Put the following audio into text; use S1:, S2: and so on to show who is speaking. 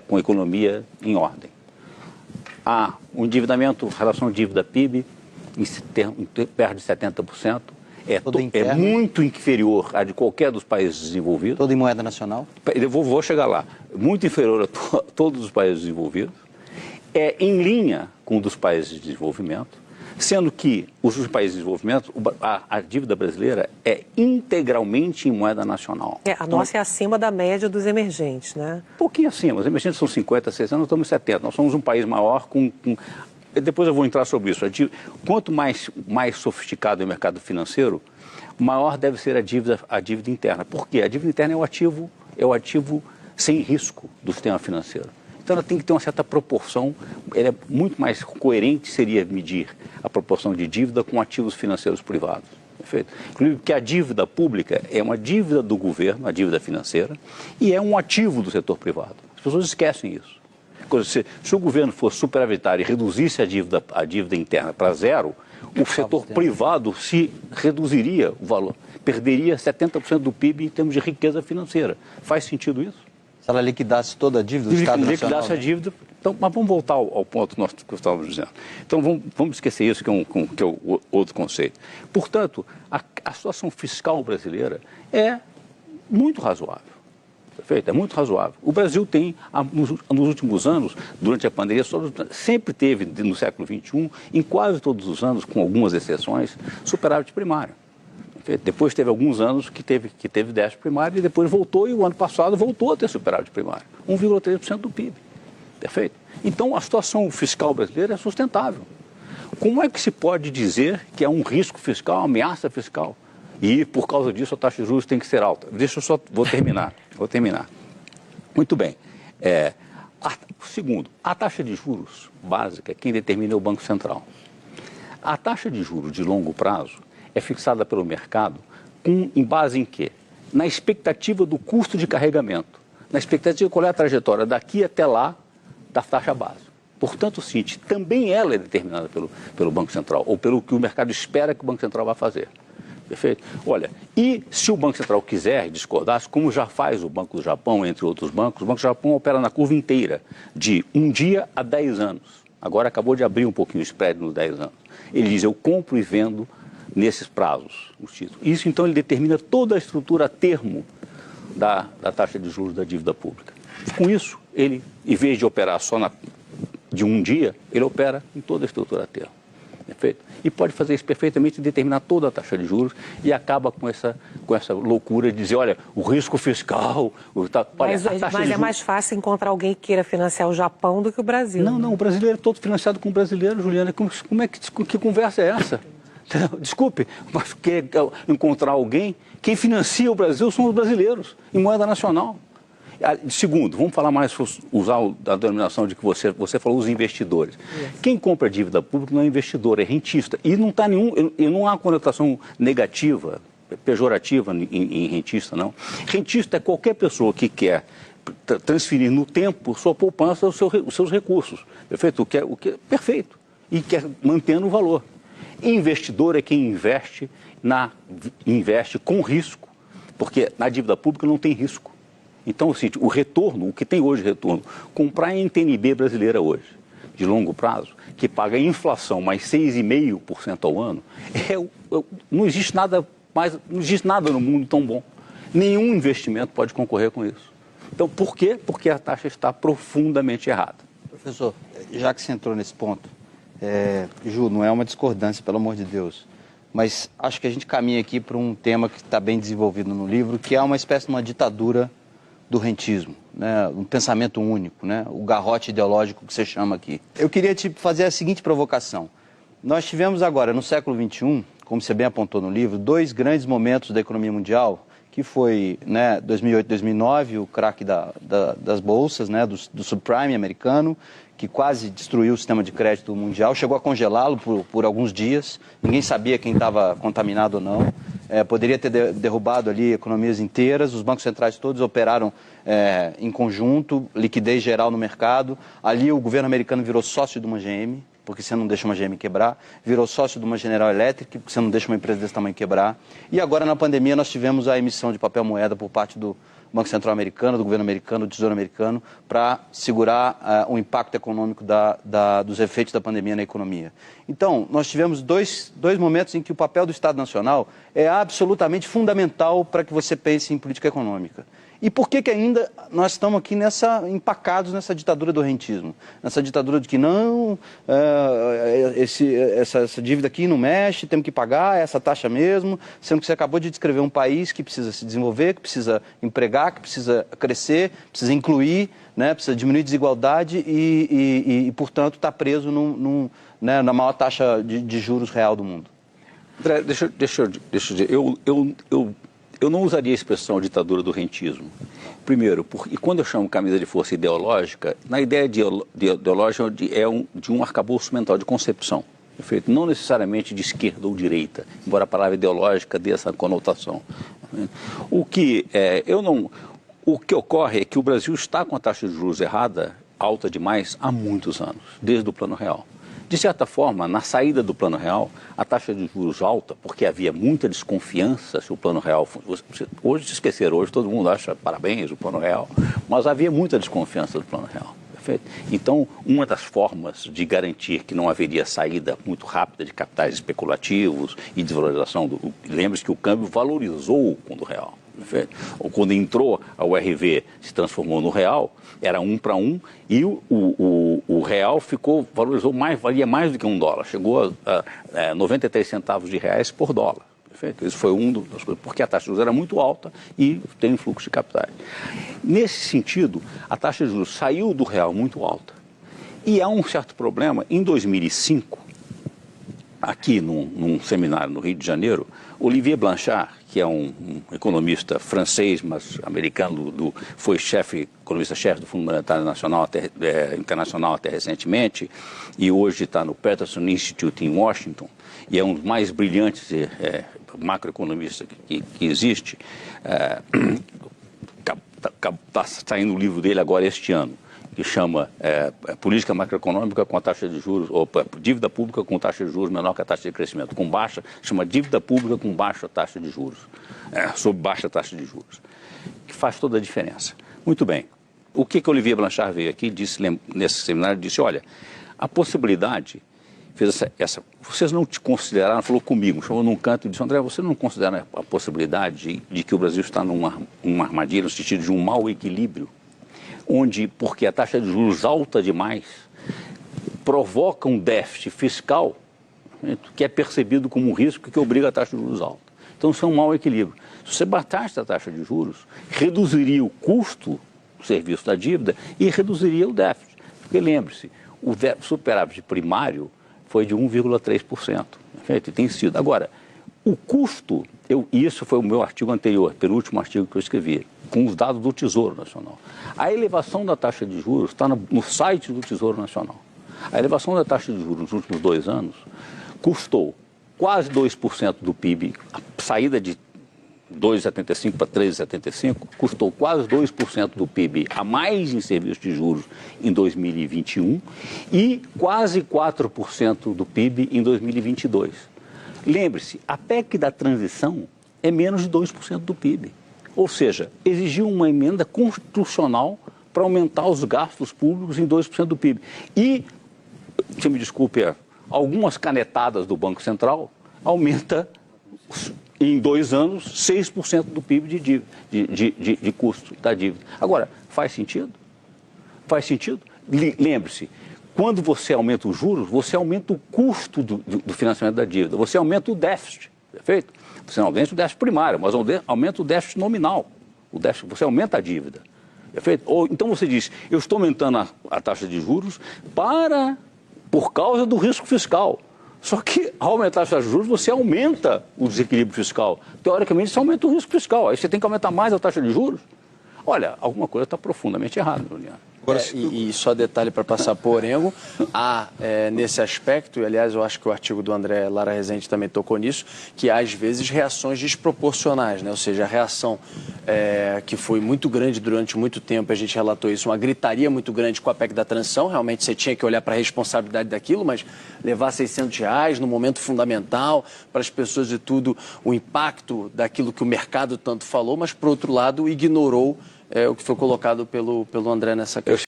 S1: com a economia em ordem. Há um endividamento, relação dívida-PIB, perto de 70%. É muito inferior à de qualquer dos países desenvolvidos.
S2: Todo em moeda nacional?
S1: Eu vou chegar lá. Muito inferior a todos os países desenvolvidos. É em linha com o dos países de desenvolvimento, sendo que os países de desenvolvimento, a dívida brasileira é integralmente em moeda nacional.
S3: A nossa é acima da média dos emergentes, né?
S1: Um pouquinho acima. Os emergentes são 50, 60, nós estamos em 70. Nós somos um país maior Depois eu vou entrar sobre isso. Quanto mais sofisticado é o mercado financeiro, maior deve ser a dívida interna. Por quê? A dívida interna é o ativo sem risco do sistema financeiro. Então ela tem que ter uma certa proporção, ela é muito mais coerente seria medir a proporção de dívida com ativos financeiros privados. Perfeito? Inclusive porque a dívida pública é uma dívida do governo, a dívida financeira, e é um ativo do setor privado. As pessoas esquecem isso. Se o governo fosse superavitário e reduzisse a dívida interna para zero, o setor privado se reduziria o valor, perderia 70% do PIB em termos de riqueza financeira. Faz sentido isso?
S2: Se ela liquidasse toda a dívida do Estado Nacional?
S1: Liquidasse a dívida. Então, mas vamos voltar ao ponto que nós estávamos dizendo. Então, vamos esquecer isso, que é o outro conceito. Portanto, a situação fiscal brasileira é muito razoável. Perfeito? É muito razoável. O Brasil tem, nos últimos anos, durante a pandemia, sempre teve, no século XXI, em quase todos os anos, com algumas exceções, superávit primário. Perfeito? Depois teve alguns anos que teve déficit primário e depois voltou, e o ano passado voltou a ter superávit primário, 1,3% do PIB. Perfeito? Então, a situação fiscal brasileira é sustentável. Como é que se pode dizer que é um risco fiscal, uma ameaça fiscal? E, por causa disso, a taxa de juros tem que ser alta. Vou terminar. Muito bem. Segundo, a taxa de juros básica, quem determina é o Banco Central. A taxa de juros de longo prazo é fixada pelo mercado em base em quê? Na expectativa do custo de carregamento, na expectativa de qual é a trajetória daqui até lá da taxa base. Portanto, o seguinte, também ela é determinada pelo Banco Central, ou pelo que o mercado espera que o Banco Central vá fazer. Perfeito? Olha, e se o Banco Central quiser discordar, como já faz o Banco do Japão, entre outros bancos, o Banco do Japão opera na curva inteira, de 1 dia a 10 anos. Agora acabou de abrir um pouquinho o spread nos 10 anos. Ele diz, eu compro e vendo nesses prazos os títulos. Isso, então, ele determina toda a estrutura a termo da taxa de juros da dívida pública. Com isso, ele, em vez de operar só de um dia, ele opera em toda a estrutura a termo. Perfeito? E pode fazer isso perfeitamente, determinar toda a taxa de juros e acaba com essa loucura de dizer, olha, o risco fiscal...
S3: Mas é mais fácil encontrar alguém que queira financiar o Japão do que o Brasil.
S1: Não, o brasileiro é todo financiado com o brasileiro, Juliana. Que conversa é essa? Desculpe, mas quer encontrar alguém? Quem financia o Brasil são os brasileiros, em moeda nacional. Segundo, vamos falar mais, usar a denominação de que você falou, os investidores. Quem compra dívida pública não é investidor, é rentista. E não há conotação negativa, pejorativa em rentista, não. Rentista é qualquer pessoa que quer transferir no tempo sua poupança, os seus recursos. Perfeito? O que é perfeito. E quer mantendo o valor. Investidor é quem investe com risco, porque na dívida pública não tem risco. Então, o retorno, o que tem hoje retorno, comprar a NTNB brasileira hoje, de longo prazo, que paga a inflação mais 6,5% ao ano, não existe nada no mundo tão bom. Nenhum investimento pode concorrer com isso. Então, por quê? Porque a taxa está profundamente errada.
S2: Professor, já que você entrou nesse ponto, Ju, não é uma discordância, pelo amor de Deus, mas acho que a gente caminha aqui para um tema que está bem desenvolvido no livro, que é uma espécie de uma ditadura do rentismo, né? Um pensamento único, né? O garrote ideológico que você chama aqui. Eu queria te fazer a seguinte provocação. Nós tivemos agora, no século XXI, como você bem apontou no livro, 2 grandes momentos da economia mundial, que foi, né, 2008, 2009, o craque das bolsas, né, do subprime americano, que quase destruiu o sistema de crédito mundial, chegou a congelá-lo por alguns dias, ninguém sabia quem estava contaminado ou não. Poderia ter derrubado ali economias inteiras, os bancos centrais todos operaram em conjunto, liquidez geral no mercado. Ali o governo americano virou sócio de uma GM, porque você não deixa uma GM quebrar, virou sócio de uma General Electric, porque você não deixa uma empresa desse tamanho quebrar. E agora na pandemia nós tivemos a emissão de papel moeda por parte do Banco Central americano, do governo americano, do Tesouro americano, para segurar o impacto econômico dos efeitos da pandemia na economia. Então, nós tivemos dois momentos em que o papel do Estado Nacional é absolutamente fundamental para que você pense em política econômica. E por que ainda nós estamos aqui empacados nessa ditadura do rentismo? Nessa ditadura de que não, essa dívida aqui não mexe, temos que pagar essa taxa mesmo, sendo que você acabou de descrever um país que precisa se desenvolver, que precisa empregar, que precisa crescer, precisa incluir, né, precisa diminuir desigualdade e portanto, está preso na maior taxa de juros real do mundo.
S1: André, deixa eu dizer, eu não usaria a expressão ditadura do rentismo. Primeiro, e quando eu chamo camisa de força ideológica, na ideia ideológica de um arcabouço mental, de concepção. Perfeito? Não necessariamente de esquerda ou direita, embora a palavra ideológica dê essa conotação. O que ocorre é que o Brasil está com a taxa de juros errada, alta demais, há muitos anos, desde o Plano Real. De certa forma, na saída do Plano Real, a taxa de juros alta, porque havia muita desconfiança se o Plano Real... Hoje se esqueceram, hoje todo mundo acha parabéns o Plano Real, mas havia muita desconfiança do Plano Real. Perfeito? Então, uma das formas de garantir que não haveria saída muito rápida de capitais especulativos e desvalorização lembre-se que o câmbio valorizou com o real. Perfeito? Ou quando entrou a URV, se transformou no real, era 1 para 1 e o real valorizou mais, valia mais do que $1. Chegou a 93 centavos de reais por dólar. Perfeito? Isso foi das coisas, porque a taxa de juros era muito alta e tem fluxo de capitais. Nesse sentido, a taxa de juros saiu do real muito alta. E há um certo problema. Em 2005, aqui num seminário no Rio de Janeiro, Olivier Blanchard, que é um economista francês, mas americano, foi economista-chefe do Fundo Monetário Internacional até recentemente, e hoje está no Peterson Institute em Washington, e é um dos mais brilhantes macroeconomistas que existe. Está saindo o livro dele agora este ano, que chama Política Macroeconômica com a taxa de juros, ou dívida pública com taxa de juros menor que a taxa de crescimento, chama Dívida Pública com baixa taxa de juros, sob baixa taxa de juros, que faz toda a diferença. Muito bem, o que Olivier Blanchard veio aqui, disse nesse seminário, disse, olha, a possibilidade, vocês não te consideraram, falou comigo, chamou num canto e disse, André, você não considera a possibilidade de que o Brasil está numa armadilha, no sentido de um mau equilíbrio, porque a taxa de juros alta demais provoca um déficit fiscal, né, que é percebido como um risco que obriga a taxa de juros alta. Então, isso é um mau equilíbrio. Se você baixasse a taxa de juros, reduziria o custo do serviço da dívida e reduziria o déficit. Porque lembre-se, o superávit primário foi de 1,3%. E tem sido. Agora, o custo, isso foi o meu artigo anterior, penúltimo artigo que eu escrevi, com os dados do Tesouro Nacional. A elevação da taxa de juros está no site do Tesouro Nacional. A elevação da taxa de juros nos últimos 2 anos custou quase 2% do PIB, a saída de 2,75 para 3,75 custou quase 2% do PIB a mais em serviços de juros em 2021 e quase 4% do PIB em 2022. Lembre-se, a PEC da transição é menos de 2% do PIB. Ou seja, exigiu uma emenda constitucional para aumentar os gastos públicos em 2% do PIB. E, se me desculpe, algumas canetadas do Banco Central aumenta em 2 anos 6% do PIB de custo da dívida. Agora, faz sentido? Faz sentido? Lembre-se, quando você aumenta os juros, você aumenta o custo do financiamento da dívida, você aumenta o déficit, perfeito? Você não aumenta o déficit primário, mas aumenta o déficit nominal. Você aumenta a dívida, perfeito? Então você diz, eu estou aumentando a taxa de juros por causa do risco fiscal. Só que, ao aumentar a taxa de juros, você aumenta o desequilíbrio fiscal. Teoricamente, você aumenta o risco fiscal. Aí você tem que aumentar mais a taxa de juros. Olha, alguma coisa está profundamente errada, Juliana.
S4: E só detalhe para passar por Orengo, há nesse aspecto, e aliás eu acho que o artigo do André Lara Rezende também tocou nisso, que há às vezes reações desproporcionais, né? Ou seja, a reação que foi muito grande durante muito tempo, a gente relatou isso, uma gritaria muito grande com a PEC da transição, realmente você tinha que olhar para a responsabilidade daquilo, mas levar R$600 no momento fundamental para as pessoas e tudo, o impacto daquilo que o mercado tanto falou, mas por outro lado ignorou o que foi colocado pelo André nessa questão.